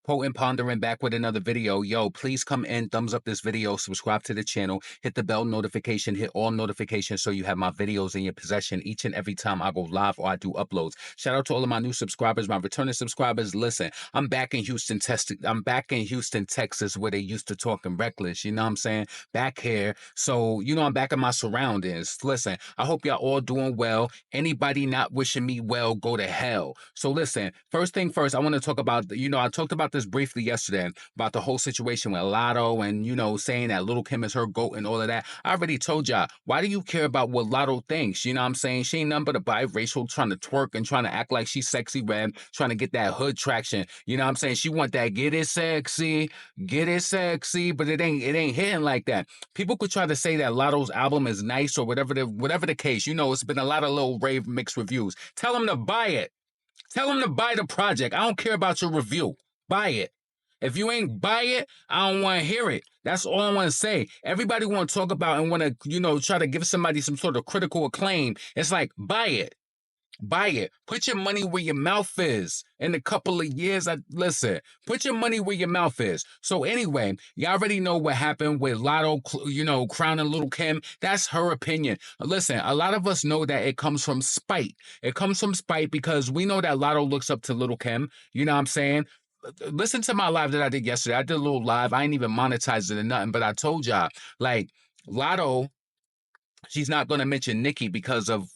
Potent Pondering back with another video. Yo, please come in, thumbs up this video, subscribe to the channel, hit the bell notification, hit all notifications so you have my videos in your possession each and every time I go live or I do uploads. Shout out to all of my new subscribers, my returning subscribers. Listen, I'm back in Houston, Texas, where they used to talk in reckless. You know what I'm saying? Back here. So, I'm back in my surroundings. Listen, I hope y'all all doing well. Anybody not wishing me well, go to hell. So listen, first thing first, I want to talk about, I talked about this briefly yesterday about the whole situation with Lotto and, saying that Lil Kim is her GOAT and all of that. I already told y'all, why do you care about what Lotto thinks? You know what I'm saying? She ain't nothing but a biracial trying to twerk and trying to act like she's sexy red, trying to get that hood traction. You know what I'm saying? She want that get it sexy, but it ain't hitting like that. People could try to say that Lotto's album is nice or whatever the case. It's been a lot of little rave mixed reviews. Tell them to buy it. Tell them to buy the project. I don't care about your review. Buy it. If you ain't buy it, I don't want to hear it. That's all I want to say. Everybody want to talk about and want to, try to give somebody some sort of critical acclaim. It's like, buy it. Buy it. Put your money where your mouth is. In a couple of years, listen, put your money where your mouth is. So anyway, you already know what happened with Lotto, crowning Lil Kim. That's her opinion. Listen, a lot of us know that it comes from spite. It comes from spite because we know that Lotto looks up to Lil Kim. You know what I'm saying? Listen to my live that I did yesterday. I did a little live. I ain't even monetized it or nothing, but I told y'all, like, Lotto, she's not going to mention Nicki because of,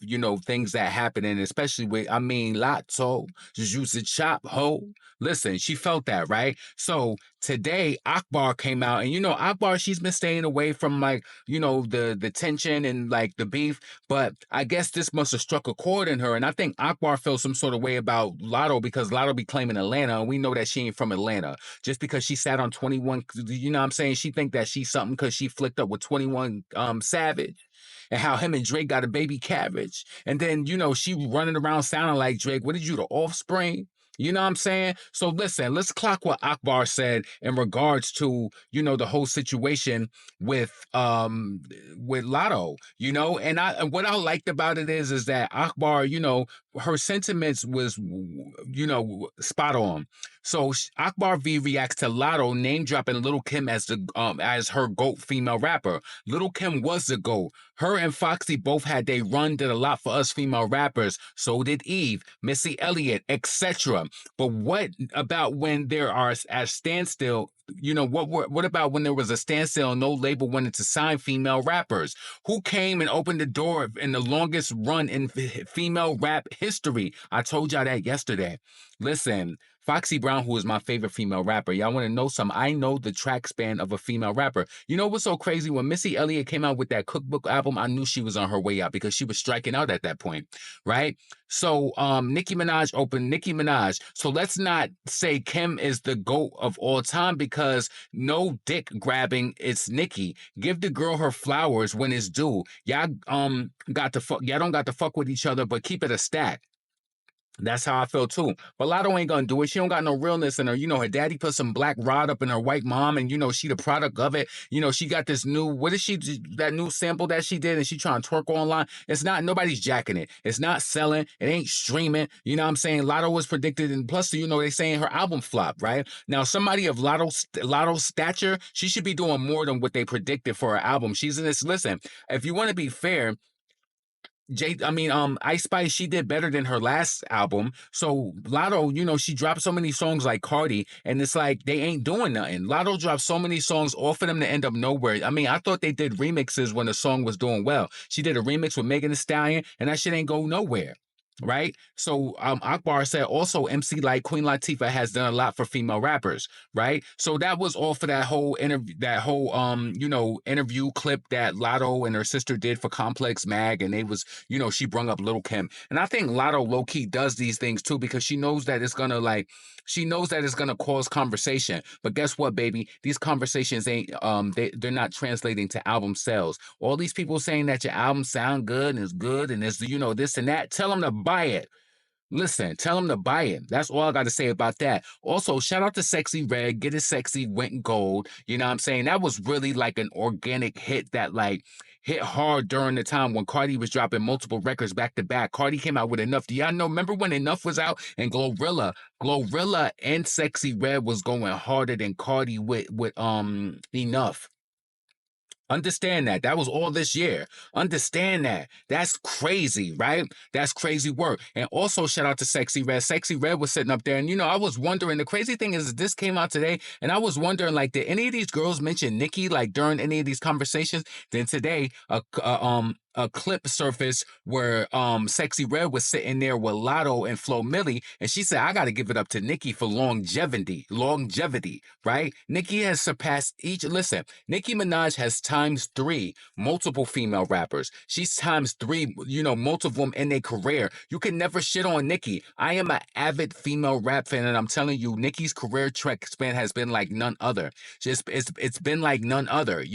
things that happen. And especially with, Latto, just use the chop, ho. Listen, she felt that, right? So today, Akbar came out and, Akbar, she's been staying away from like, the tension and like the beef. But I guess this must have struck a chord in her. And I think Akbar felt some sort of way about Lotto because Lotto be claiming Atlanta. And we know that she ain't from Atlanta. Just because she sat on 21, you know what I'm saying? She think that she's something because she flicked up with 21 Savage and how him and Drake got a baby cabbage. And then, she running around sounding like Drake. What did you, the offspring? You know what I'm saying? So listen, let's clock what Akbar said in regards to, the whole situation with Lotto, and what I liked about it is that Akbar, her sentiments was, spot on. So Akbar V reacts to Lotto name dropping Lil Kim as her GOAT female rapper. Lil Kim was the GOAT. Her and Foxy both had they run, did a lot for us female rappers. So did Eve, Missy Elliott, etc. But what about when there are at standstill? What about when there was a standstill and no label wanted to sign female rappers? Who came and opened the door in the longest run in female rap history? I told y'all that yesterday. Listen, Foxy Brown, who is my favorite female rapper. Y'all want to know something? I know the track span of a female rapper. You know what's so crazy? When Missy Elliott came out with that cookbook album, I knew she was on her way out because she was striking out at that point, right? So Nicki Minaj opened Nicki Minaj. So let's not say Kim is the GOAT of all time because no dick grabbing, it's Nicki. Give the girl her flowers when it's due. Y'all y'all don't got to fuck with each other, but keep it a stack. That's how I feel too. But Lotto ain't gonna do it. She don't got no realness in her. Her daddy put some black rod up in her white mom, and she the product of it. She got this new, what is she, that new sample that she did, and she trying to twerk online. It's not, nobody's jacking it. It's not selling. It ain't streaming. You know what I'm saying? Lotto was predicted, and plus, they saying her album flopped, right? Now, somebody of Lotto's stature, she should be doing more than what they predicted for her album. She's in this, listen, if you want to be fair, Ice Spice, she did better than her last album. So Lotto, she dropped so many songs like Cardi, and it's like they ain't doing nothing. Lotto dropped so many songs, all for them to end up nowhere. I thought they did remixes when the song was doing well. She did a remix with Megan Thee Stallion, and that shit ain't go nowhere. Right? So Akbar said also MC like Queen Latifah has done a lot for female rappers, right? So that was all for that whole interview, interview clip that Lotto and her sister did for Complex Mag, and they was, she brung up Lil Kim. And I think Lotto low-key does these things too because she knows that it's gonna cause conversation. But guess what, baby? These conversations ain't they're not translating to album sales. All these people saying that your album sound good and is good and is this and that, tell them to buy it. Listen, tell him to buy it. That's all I got to say about that. Also, shout out to Sexyy Red. Get It Sexy went gold. You know what I'm saying? That was really like an organic hit that like hit hard during the time when Cardi was dropping multiple records back to back. Cardi came out with Enough. Do y'all know? Remember when Enough was out and Glorilla and Sexy Red was going harder than Cardi with Enough. Understand that. That was all this year. Understand that. That's crazy, right? That's crazy work. And also, shout out to Sexy Red. Sexy Red was sitting up there, and I was wondering. The crazy thing is, this came out today, and I was wondering, like, did any of these girls mention Nicki, like, during any of these conversations? Then today, a clip surfaced where Sexy Red was sitting there with Lotto and Flo Milli, and she said, I gotta give it up to Nicki for longevity. Longevity, right? Nicki has surpassed each listen, Nicki Minaj has times three multiple female rappers. She's times three, multiple of them in their career. You can never shit on Nicki. I am an avid female rap fan, and I'm telling you, Nicki's career track span has been like none other. It's been like none other,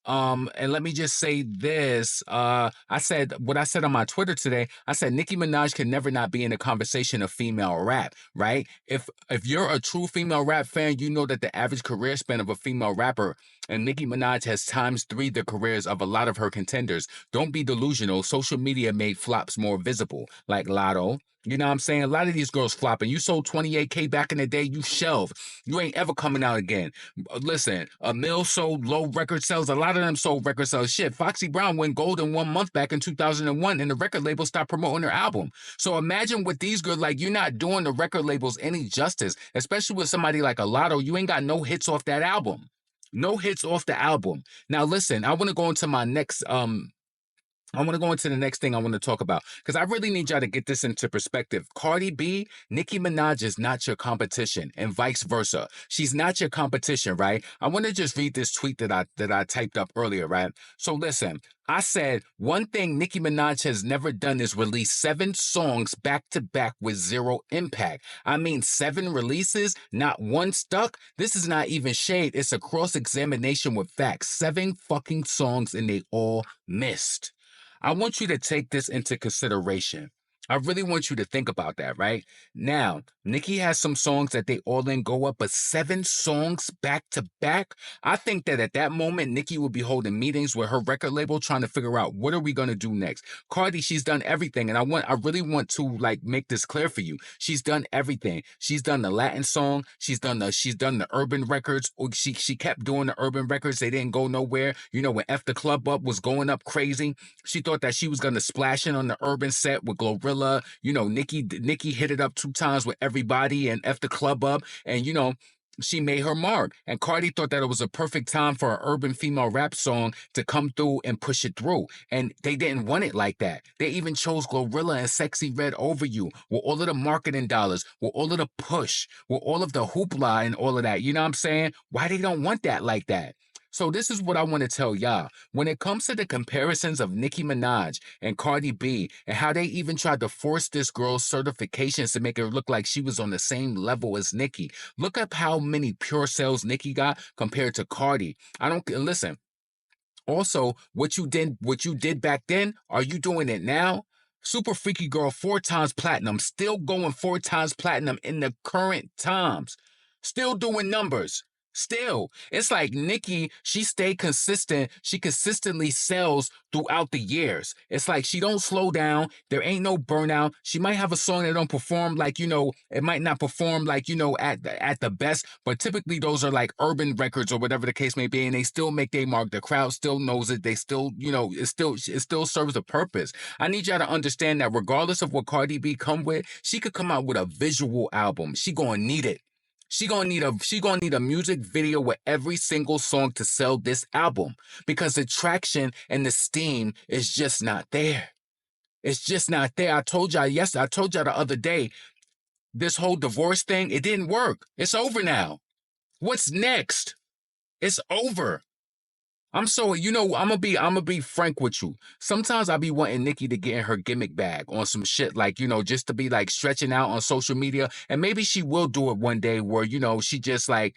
and let me just say this. I said what I said on my Twitter today. I said Nicki Minaj can never not be in the conversation of female rap, right? If you're a true female rap fan, you know that the average career span of a female rapper, and Nicki Minaj has times three the careers of a lot of her contenders. Don't be delusional. Social media made flops more visible, like Latto. You know what I'm saying? A lot of these girls flopping. You sold 28K back in the day, you shelved. You ain't ever coming out again. Listen, a mill sold low record sales. A lot of them sold record sales. Shit, Foxy Brown went gold in 1 month back in 2001, and the record label stopped promoting their album. So imagine what these girls, like, you're not doing the record labels any justice, especially with somebody like a Lotto. You ain't got no hits off that album. No hits off the album. Now, listen, I want to go into my next I want to go into the next thing I want to talk about because I really need y'all to get this into perspective. Cardi B, Nicki Minaj is not your competition, and vice versa. She's not your competition, right? I want to just read this tweet that I typed up earlier, right? So listen, I said one thing Nicki Minaj has never done is release 7 songs back to back with zero impact. I mean, 7 releases, not one stuck. This is not even shade. It's a cross examination with facts. 7 fucking songs and they all missed. I want you to take this into consideration. I really want you to think about that, right? Now, Nicki has some songs that they all in go up, but 7 songs back to back. I think that at that moment, Nicki will be holding meetings with her record label trying to figure out what are we gonna do next. Cardi, she's done everything, and I really want to like make this clear for you. She's done everything. She's done the Latin song. She's done the urban records. She kept doing the urban records. They didn't go nowhere. When F the Club Up was going up crazy, she thought that she was gonna splash in on the urban set with Glorilla. Nicki hit it up 2 times with everybody and F the Club Up, and she made her mark. And Cardi thought that it was a perfect time for an urban female rap song to come through and push it through. And they didn't want it like that. They even chose Glorilla and Sexy Red over you with all of the marketing dollars, with all of the push, with all of the hoopla and all of that. You know what I'm saying? Why they don't want that like that? So this is what I want to tell y'all. When it comes to the comparisons of Nicki Minaj and Cardi B and how they even tried to force this girl's certifications to make her look like she was on the same level as Nicki. Look up how many pure sales Nicki got compared to Cardi. I don't listen. Also, what you did back then, are you doing it now? Super Freaky Girl 4 times platinum, still going 4 times platinum in the current times. Still doing numbers. Still, it's like Nicki, she stayed consistent. She consistently sells throughout the years. It's like she don't slow down. There ain't no burnout. She might have a song that don't perform like, it might not perform like, at the best, but typically those are like urban records or whatever the case may be, and they still make their mark. The crowd still knows it. They still, it still serves a purpose. I need y'all to understand that regardless of what Cardi B come with, she could come out with a visual album. She gonna need it. She gonna need a music video with every single song to sell this album because the traction and the steam is just not there. It's just not there. I told y'all the other day, this whole divorce thing, it didn't work. It's over now. What's next? It's over. I'm gonna be frank with you. Sometimes I be wanting Nicki to get in her gimmick bag on some shit, like, just to be like stretching out on social media. And maybe she will do it one day where, she just like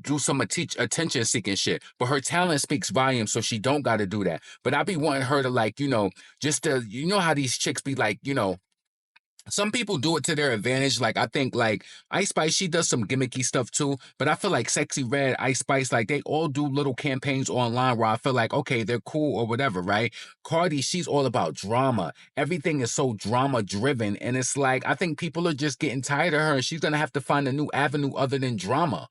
do some attention seeking shit. But her talent speaks volumes, so she don't gotta do that. But I be wanting her to like, just to, how these chicks be like, Some people do it to their advantage. Like, I think like Ice Spice, she does some gimmicky stuff too. But I feel like Sexyy Red, Ice Spice, like they all do little campaigns online where I feel like, okay, they're cool or whatever, right? Cardi, she's all about drama. Everything is so drama driven. And it's like, I think people are just getting tired of her, and she's gonna have to find a new avenue other than drama.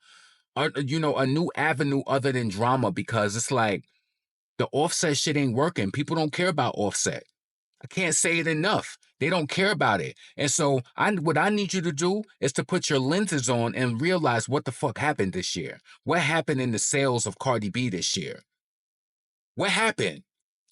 Or, a new avenue other than drama, because it's like the Offset shit ain't working. People don't care about Offset. I can't say it enough. They don't care about it. And so what I need you to do is to put your lenses on and realize what the fuck happened this year. What happened in the sales of Cardi B this year? What happened?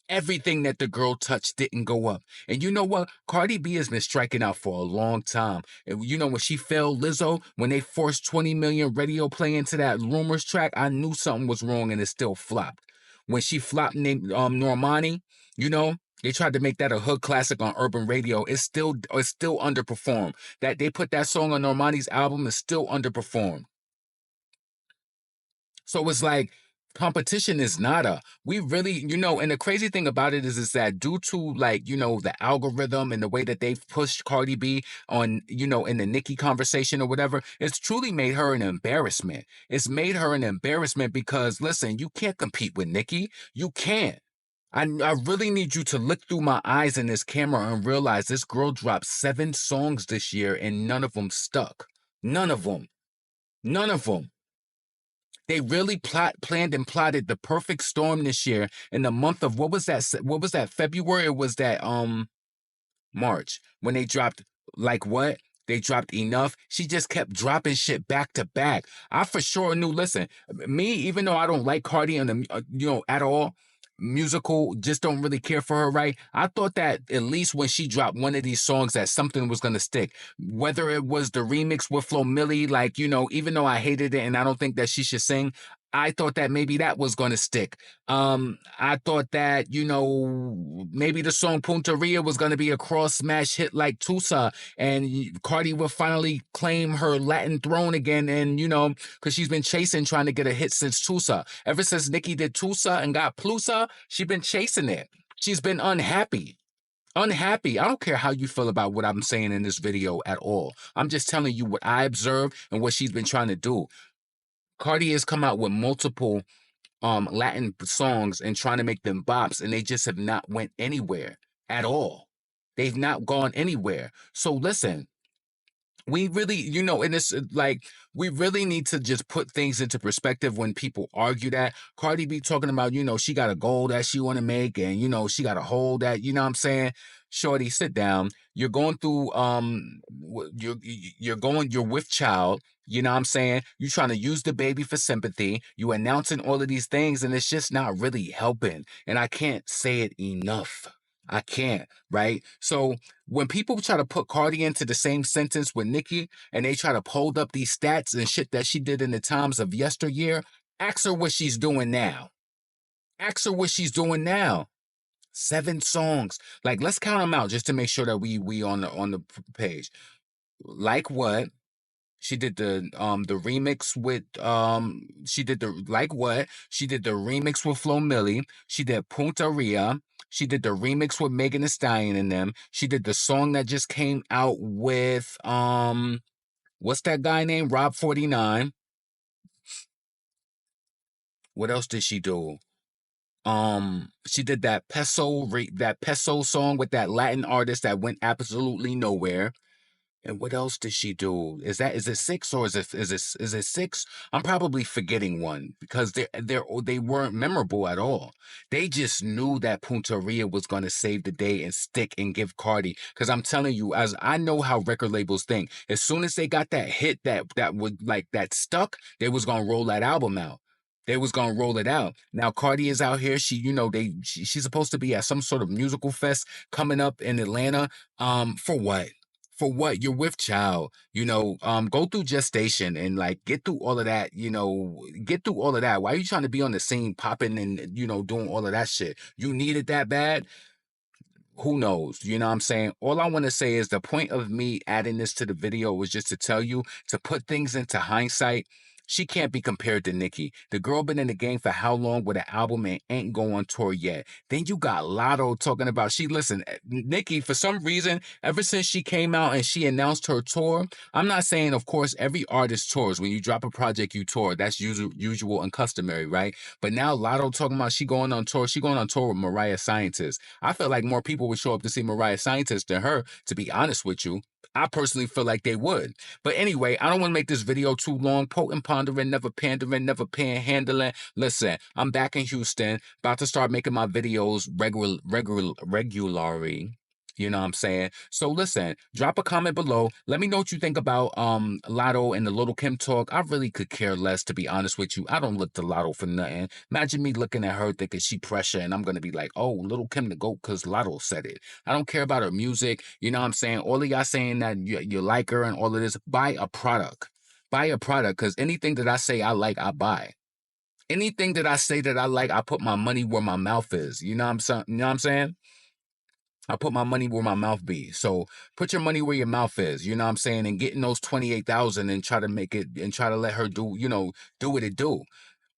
Everything that the girl touched didn't go up. And you know what? Cardi B has been striking out for a long time. And you know, when she failed Lizzo, when they forced 20 million radio play into that Rumors track, I knew something was wrong, and it still flopped. When she flopped named Normani, you know, they tried to make that a hood classic on urban radio. It's still underperformed. That they put that song on Normani's album is still underperformed. So it's like competition is nada. We really, and the crazy thing about it is that due to like, the algorithm and the way that they've pushed Cardi B on, in the Nicki conversation or whatever, it's truly made her an embarrassment. It's made her an embarrassment because listen, you can't compete with Nicki. You can't. I really need you to look through my eyes in this camera and realize this girl dropped 7 songs this year and none of them stuck. None of them. None of them. They really planned and plotted the perfect storm this year in the month of what was that? What was that? February? Or was that March when they dropped like what? They dropped Enough. She just kept dropping shit back to back. I for sure knew. Listen, me, even though I don't like Cardi and the at all, musical, just don't really care for her, right? I thought that at least when she dropped one of these songs that something was gonna stick. Whether it was the remix with Flo Milli, like, even though I hated it and I don't think that she should sing, I thought that maybe that was gonna stick. I thought that, maybe the song Punteria was gonna be a cross smash hit like Tusa, and Cardi would finally claim her Latin throne again, and because she's been chasing trying to get a hit since Tusa. Ever since Nicki did Tusa and got Plusa, she's been chasing it. She's been unhappy. Unhappy. I don't care how you feel about what I'm saying in this video at all. I'm just telling you what I observed and what she's been trying to do. Cardi has come out with multiple Latin songs and trying to make them bops, and they just have not went anywhere at all. They've not gone anywhere. So listen, we really, and it's like we really need to just put things into perspective when people argue that. Cardi B talking about, she got a goal that she want to make, and she got a hole that, what I'm saying. Shorty, sit down. You're going through you're with child, what I'm saying. You trying to use the baby for sympathy. You announcing all of these things, and it's just not really helping. And I can't say it enough. I can't, right? So when people try to put Cardi into the same sentence with Nicki, and they try to hold up these stats and shit that she did in the times of yesteryear, ask her what she's doing now. Ask her what she's doing now. 7 songs. Like, let's count them out just to make sure that we on the page. Like what? She did the remix with she did the like what? She did the remix with Flo Milli. She did Punteria. She did the remix with Megan Thee Stallion and them. She did the song that just came out with what's that guy named? Rob 49. What else did she do? She did that peso song with that Latin artist that went absolutely nowhere. And what else did she do? Is it 6 or is it 6? I'm probably forgetting one because they weren't memorable at all. They just knew that Punteria was gonna save the day and stick and give Cardi. Because I'm telling you, as I know how record labels think, as soon as they got that hit that would like that stuck, they was gonna roll that album out. They was gonna roll it out. Now Cardi is out here. She's supposed to be at some sort of musical fest coming up in Atlanta. For what? For what? You're with child, go through gestation and like get through all of that, get through all of that. Why are you trying to be on the scene popping and, doing all of that shit? You need it that bad? Who knows? You know what I'm saying? All I want to say is the point of me adding this to the video was just to tell you to put things into hindsight. She can't be compared to Nicki. The girl been in the game for how long with an album and ain't go on tour yet. Then you got Latto talking about Nicki, for some reason, ever since she came out and she announced her tour, I'm not saying, of course, every artist tours. When you drop a project, you tour. That's usual and customary, right? But now Latto talking about she going on tour. She going on tour with Mariah Scientist. I feel like more people would show up to see Mariah Scientist than her, to be honest with you. I personally feel like they would. But anyway, I don't want to make this video too long. Potent, pondering, never pandering, never panhandling. Listen, I'm back in Houston, about to start making my videos regularly. You know what I'm saying? So listen, drop a comment below. Let me know what you think about Lotto and the Lil Kim talk. I really could care less, to be honest with you. I don't look to Lotto for nothing. Imagine me looking at her thinking she pressure, and I'm gonna be like, oh, Lil Kim the GOAT because Lotto said it. I don't care about her music. You know what I'm saying? All of y'all saying that you like her and all of this, buy a product. Buy a product, because anything that I say I like, I buy. Anything that I say that I like, I put my money where my mouth is. You know what I'm saying? I put my money where my mouth be. So put your money where your mouth is, you know what I'm saying? And getting those 28,000 and try to make it and try to let her do, do what it do.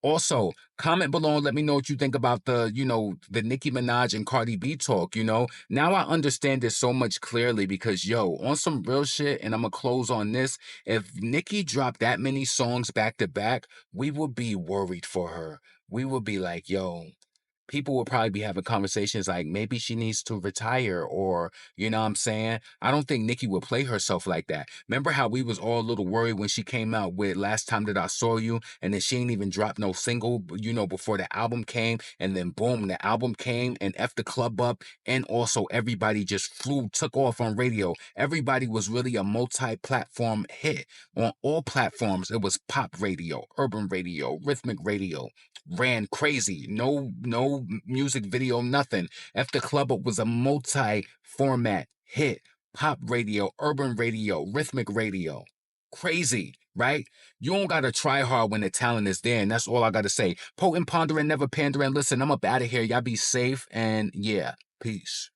Also, comment below and let me know what you think about the Nicki Minaj and Cardi B talk, Now I understand this so much clearly because, on some real shit, and I'm going to close on this, if Nicki dropped that many songs back to back, we would be worried for her. We would be like, people will probably be having conversations like maybe she needs to retire, or you know what I'm saying? I don't think Nicki would play herself like that. Remember how we was all a little worried when she came out with Last Time That I Saw You, and then she ain't even dropped no single, before the album came, and then boom, the album came and F the club up, and also everybody just took off on radio. Everybody was really a multi-platform hit. On all platforms, it was pop radio, urban radio, rhythmic radio, ran crazy. No music video, nothing. F the Club Up was a multi-format hit. Pop radio, urban radio, rhythmic radio. Crazy, right? You don't gotta try hard when the talent is there, and that's all I gotta say. Potent, pondering, never pandering. Listen, I'm up out of here. Y'all be safe, and yeah, peace.